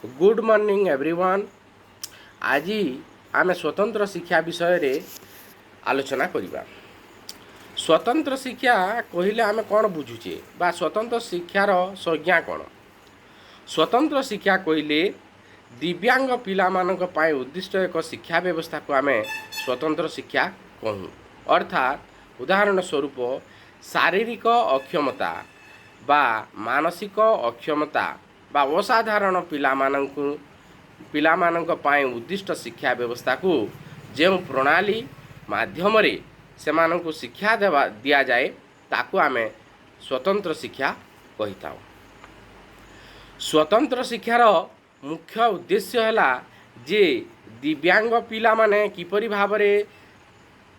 Good morning everyone. आज आम स्वतंत्र शिक्षा विषय रे आलोचना करिबा। स्वतंत्र शिक्षा कहले आम कौन बुझुचे बा स्वतंत्र शिक्षार संज्ञा कौन? स्वतंत्र शिक्षा कहले दिव्यांग पिलामानक पाए उद्दिष्ट एक शिक्षा व्यवस्था को आम स्वतंत्र शिक्षा कहूँ। अर्थात उदाहरण स्वरूप शारीरिक अक्षमता बा मानसिक अक्षमता बा असाधारण पिलामानक पाए उद्दिष्ट शिक्षा व्यवस्था को जो प्रणाली माध्यम रे सेमानंकु शिक्षा देवा दिया जाए ताकू आमे स्वतंत्र शिक्षा कही थाउ। स्वतंत्र शिक्षार मुख्य उद्देश्य है जे दिव्यांग पिला माने किपरि भावरे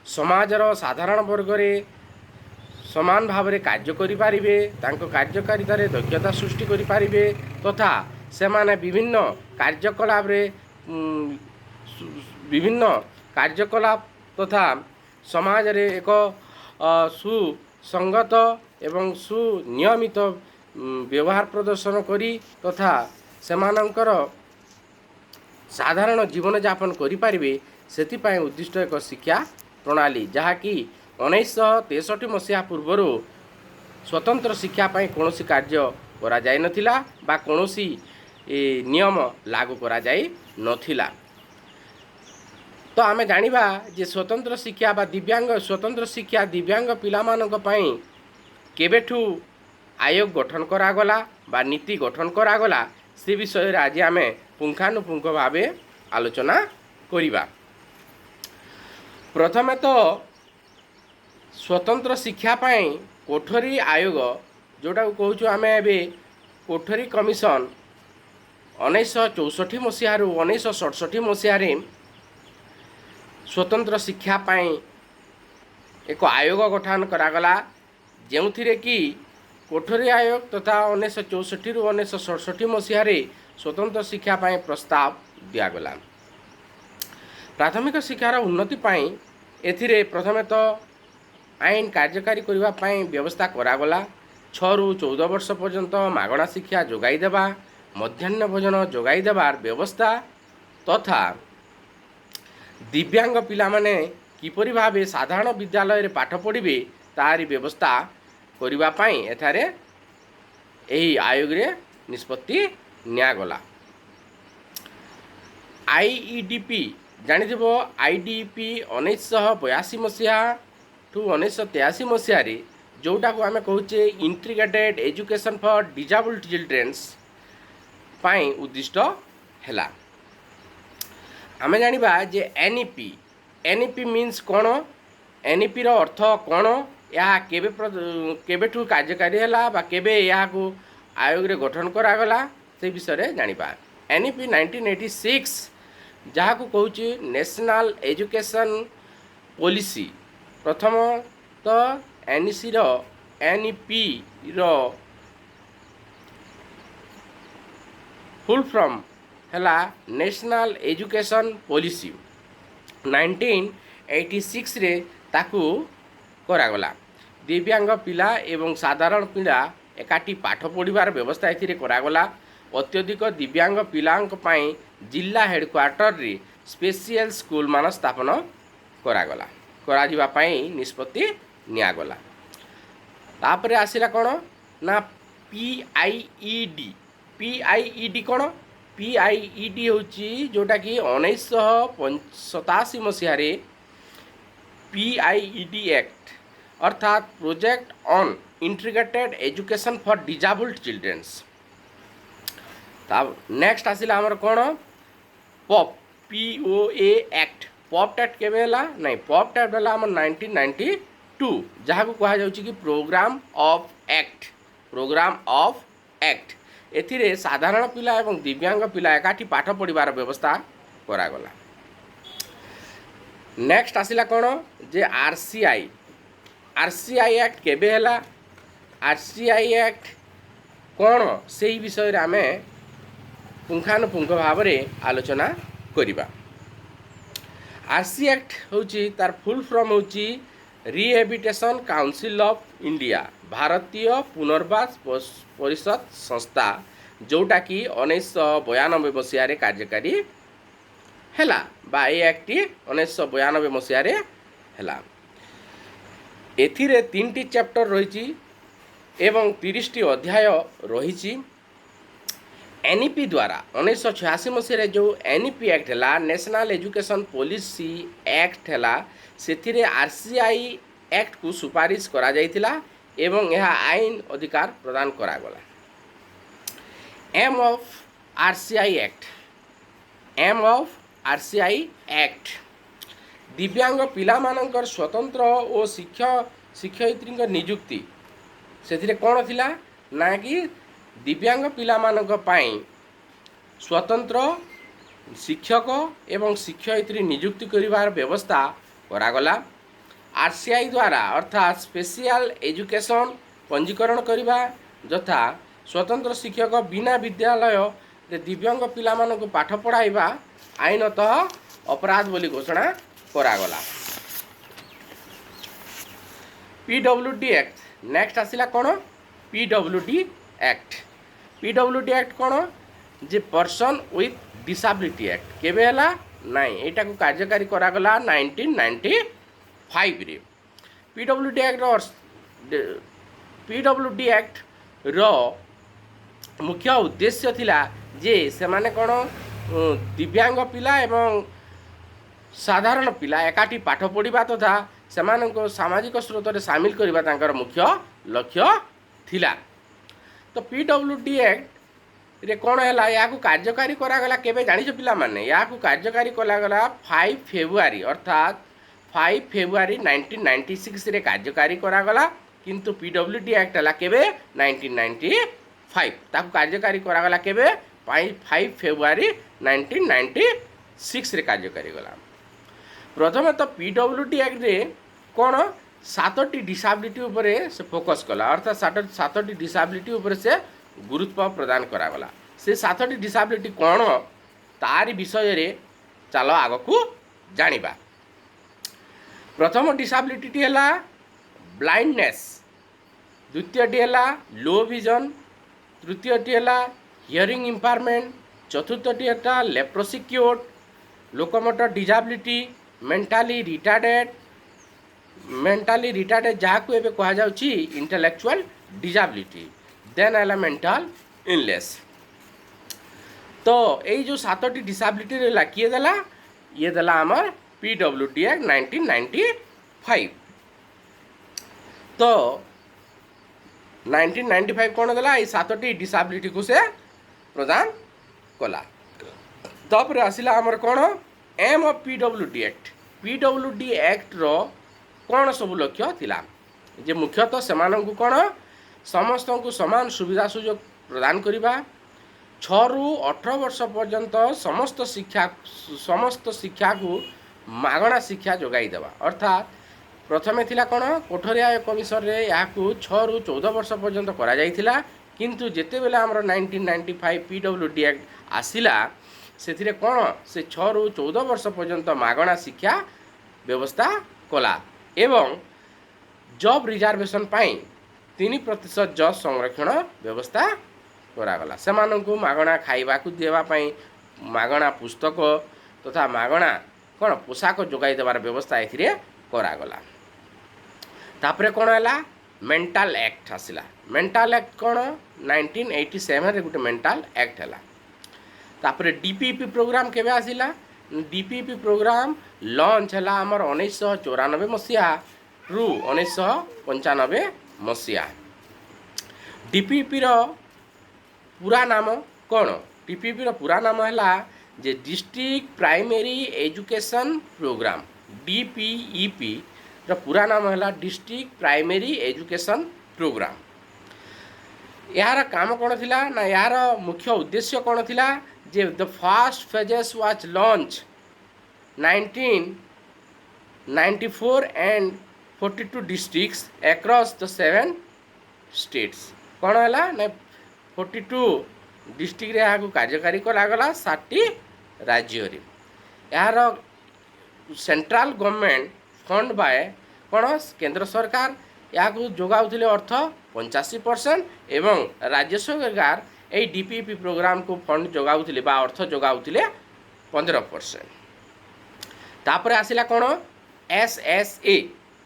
समाजर साधारण वर्ग रे समान भावरे कार्य करि पारिबे, तांको कार्यकारिता रे दक्षता सृष्टि करि पारिबे तथा सेमाने विभिन्न कार्यकलाप तथा समाज रे एक सुसंगत एवं सुनियमित व्यवहार प्रदर्शन करी तथा सेमानंकर साधारण जीवन यापन करि पारिबे सेतिपाई उद्दिष्ट एक शिक्षा प्रणाली जहाँकि 1963 मसीहा पूर्व स्वतंत्र शिक्षा पाई कौनसी कार्य करा जाय नथिला बा कौनसी नियम लागू करा जाय नथिला। तो आमे जानिबा जे स्वतंत्र शिक्षा बा दिव्यांग पिलामानक पाई केबेठू आयोग गठन करागला बा नीति गठन करागला से विषय आज आमे पुंखानुपुंख भावे आलोचना करिबा। प्रथमे तो स्वतंत्र शिक्षा पाई कोठरी आयोग जोटा कहूँ आम ए कोठरी कमिशन 1964 मसीह 1967 मसीह स्वतंत्र शिक्षा पाई एक आयोग गठन करागला जो कि कोठरी आयोग तथा 1964 रु 1967 मसीह स्वतंत्र शिक्षा पाई प्रस्ताव दिगला। प्राथमिक शिक्षार उन्नति पाई एथिरे प्रथमे तो आईन कार्यकारी करने व्यवस्था करागला। 6 रु 14 वर्ष पर्यंत मागणा शिक्षा जोगाई देवा, मध्याह्न भोजन जोगाई देवार व्यवस्था तथा दिव्यांग पिला माने किपरि भावे साधारण विद्यालय रे पाठ पढ़िबे तारी व्यवस्था करिबा पाई एथारे एही आयोग रे निष्पत्ति नियागला। आईईडीपी जानिथिबो आईडीपी 1982 मसीहा टू 1983 मसीह जोटा को आम कहूचे integrated education for disabled childrens पाई उद्दिष्ट हैला। आम जानिबा जे एनईपी मीन्स कौन, एनईपी रो अर्थ कौन, या केबेठू कार्यकारी हैला बा केबे या को आयोग रे गठन करागला से विषय रे जानिबा। एनईपी 1986 जहाँ को कहूची नेशनल एजुकेशन पॉलिसी। प्रथम तो एनईपी रो फुल फॉर्म हैला नेशनल एजुकेशन पॉलिसी। 1986 रे ताकू करागला। दिव्यांग पिला एवं साधारण पिला एकाठी पाठ पढ़िबार व्यवस्था एथिरे करागला। अत्यधिक दिव्यांग पिलांक पाई जिला हेडक्वार्टर रे स्पेशल स्कूल मान स्थापन करागला करा पाई निष्पत्ति नियागला। तापरे आसिला कौन ना पीआईईडी कौन, पीआईईडी होची जोटा कि 1987 मसीह पीआईईडी एक्ट अर्थात project on integrated education for disabled childrens. Next आसिला हमर कौन पीओए एक्ट। पॉप एक्ट केबे हला नहीं, पॉप एक्ट हला हमर 1992 जहाँ को कहा जाउची कि प्रोग्राम ऑफ एक्ट। एथिरे साधारण पिला एवं दिव्यांग पिला एकाठी पाठ पढ़िबार व्यवस्था करागला। नेक्स्ट आसिला कौन जे आरसीआई एक्ट केबे हला, आरसीआई एक्ट कौन से विषय आम पुंखानुपुंख भाव आलोचना करिबा। आरसी एक्ट होची तार फुल फॉर्म होची रिहेबिटेशन काउंसिल ऑफ इंडिया, भारतीय पुनर्वास परिषद संस्था जोटा कि 1992 मसीह कार्यकारी हैला बा ए एक्ट 1992 मसीह हैला। एथिरे 3टी चैप्टर रही एवं 30टी अध्याय रही। एनईपी द्वारा 1986 मसीह जो एनईपी एक्ट है नेशनल एजुकेशन पॉलिसी एक्ट है से आरसीआई एक्ट को सुपारिश करा जाइथिला एवं यह आईन अधिकार प्रदान करागला। एम ऑफ आरसीआई एक्ट दिव्यांग पिला मानकर स्वतंत्र और शिक्षयित्री नियुक्ति से कौन थिला ना कि दिव्यांग पिला मानक पाई स्वतंत्र शिक्षक एवं शिक्षयित्री नियुक्ति करिवार व्यवस्था करागला। आरसीआई द्वारा अर्थात स्पेशल एजुकेशन पंजीकरण करिबा यथा स्वतंत्र शिक्षक बिना विद्यालय रे दिव्यांग पिला मानक पाठ पढ़ाइबा आईनतः अपराध बोली घोषणा करागला। पीडब्ल्यूडी एक्ट नेक्स्ट आसिला कौन पीडब्ल्यूडी एक्ट कौन जे पर्सन विथ डिसेबिलिटी एक्ट केबे हला नाई एटा को कार्यकारी करागला 1995 रे। पीडब्ल्यूडी एक्ट रो मुख्य उद्देश्य थिला जे से माने कौन दिव्यांग पिला एवं साधारण पिला एकाठी पाठ पढ़ा तथा सेमानको सामाजिक स्रोत रे सामिल करबा तांकर मुख्य लक्ष्य थिला। तो पीडब्ल्यूडी एक्ट रे कौन है या कार्यकारी करागला केबे जानिछ पिला माने या कार्यकारी करागला 5 फेब्रुआरी अर्थात 5 फेब्रुआरी 1996 रे कार्यकारी करागला किंतु पीडब्ल्यूडी एक्ट है केबे 1995 ताकू कार्यकारी करागला केबे 5 फेब्रुआरी 1996 रे कार्यकारी गला। प्रथम तो पीडब्ल्यूडी एक्ट रे कौन 7टी डिसेबिलिटी उपरे से फोकस कला अर्थात 7टी डिसेबिलिटी उपरे से गुरुत्व प्रदान करागला। से 7टी डिसेबिलिटी कौन तारी विषय रे चलो आग को जानिबा। प्रथम डिसेबिलिटी है ब्लाइंडनेस, द्वितीयटी है लो विजन, तृतीयटी है हियरिंग इम्पायरमेंट, चतुर्थटी है लेप्रोसिक्योट, लोकोमोटर डिसेबिलिटी, मेंटाली रिटार्डेड जहाँ को एबे कहा जाउची इंटेलेक्चुअल डिसेबिलिटी, देन है मेंटल इलनेस। तो यही जो 7टी डिसेबिलिटी रहा किए देला ये देला आमर पीडब्ल्यूडी एक्ट 1995। तो 1995 कौन देला ये 7टी डिसेबिलिटी को से प्रदान कला। तब आसिला आमर कौन एम ऑफ पीडब्ल्यूडी एक्ट रो कौन सब लक्ष्य थिला जे मुख्यतः सेमानंकु कौन समस्त को समान सुविधा सुजोग प्रदान करिबा, 6 ରୁ 18 वर्ष पर्यंत समस्त शिक्षा को मागणा शिक्षा जोगाई देवा। अर्थात प्रथमे थिला कौन कोठरिया कमिशन रे या 6 ରୁ 14 वर्ष पर्यंत करा जाइथिला किंतु जेते बेला हमर 1995 पीडब्ल्यूडी एक्ट आसिला से कौन से 6 ରୁ 14 वर्ष पर्यंत मागणा शिक्षा व्यवस्था कला एवं जॉब रिजर्वेशन पाई 3% जॉब संरक्षण व्यवस्था करागला। सेमानंकु मागणा खाइबा को देवा पाई मागणा पुस्तक तथा मागणा कौन पोशाक जोगाई देवार व्यवस्था एथिरे करागला। तापरे कौन है मेंटल एक्ट आसिला। मेंटल एक्ट कौन 1987 रे गुटे मेंटल एक्ट है। तापरे डीपीपी प्रोग्राम केबे आसिला, डीपीपी प्रोग्राम लॉन्च है आमर 1994 मसीहा रु 1995 मसीहा। डीपीपी रो पूरा नाम कौन, डीपीपी रो पूरा नाम है जे district primary education programme. DPEP रो पूरा नाम है डिस्ट्रिक्ट प्राइमरी एजुकेशन प्रोग्राम। यार काम कौन थिला ना यार मुख्य उद्देश्य कौन थिला जे the first phases was launch 1994 and 42 districts across the 7 states. कौन है ना 42 डिस्ट्रिक्ट रे को कार्यकारी करागला 60 राज्य रे। यार सेंट्रल गवर्नमेंट फंड बाय कौन केंद्र सरकार या जोगाउथिले अर्थ 85% एवं राज्य सरकार यही डीपीपी प्रोग्राम को फंड जोगाउथिले बा अर्थ जोगाउथिले 15%। तापर आसिला कौन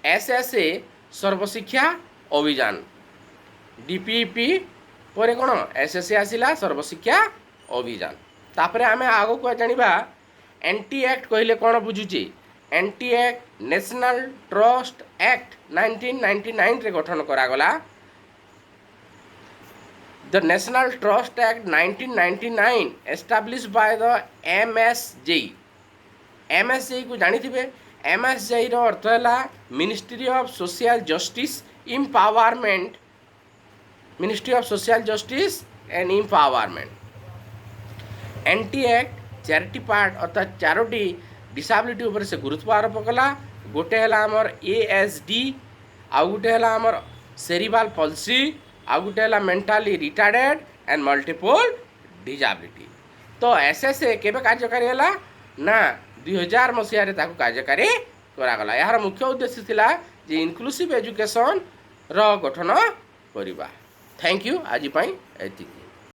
एसएसए सर्वशिक्षा अभियान डीपीपी पर कौन एसएसए आसिला सर्वशिक्षा अभियान। तापर आम आग को जाना एंटी एक्ट कहले कौन बुझुचे NT act national trust act 1999 रे गठन करागला। The national trust act 1999 establish by the MSJE. MSJE को जानी थे एमएसजेई रो अर्थ है ministry of social justice empowerment ministry of social justice and empowerment. NT act चारिटी पार्ट अर्थात चारोटी डिसेबिलिटी उपर से गुरुत्व आरोप कला। गोटे है आमर एएसडी आउ गोटे है आमर सेरिब्रल पल्सी आउ गोटे है mentally retarded and multiple disability. तो एसएसए केबे कार्यकारी है ना 2000 मसीह कार्यकारी करागला। यार मुख्य उद्देश्य थिला जे इनक्लूसिव एजुकेशन रो गठन करिबा। थैंक यू आज एतिकी।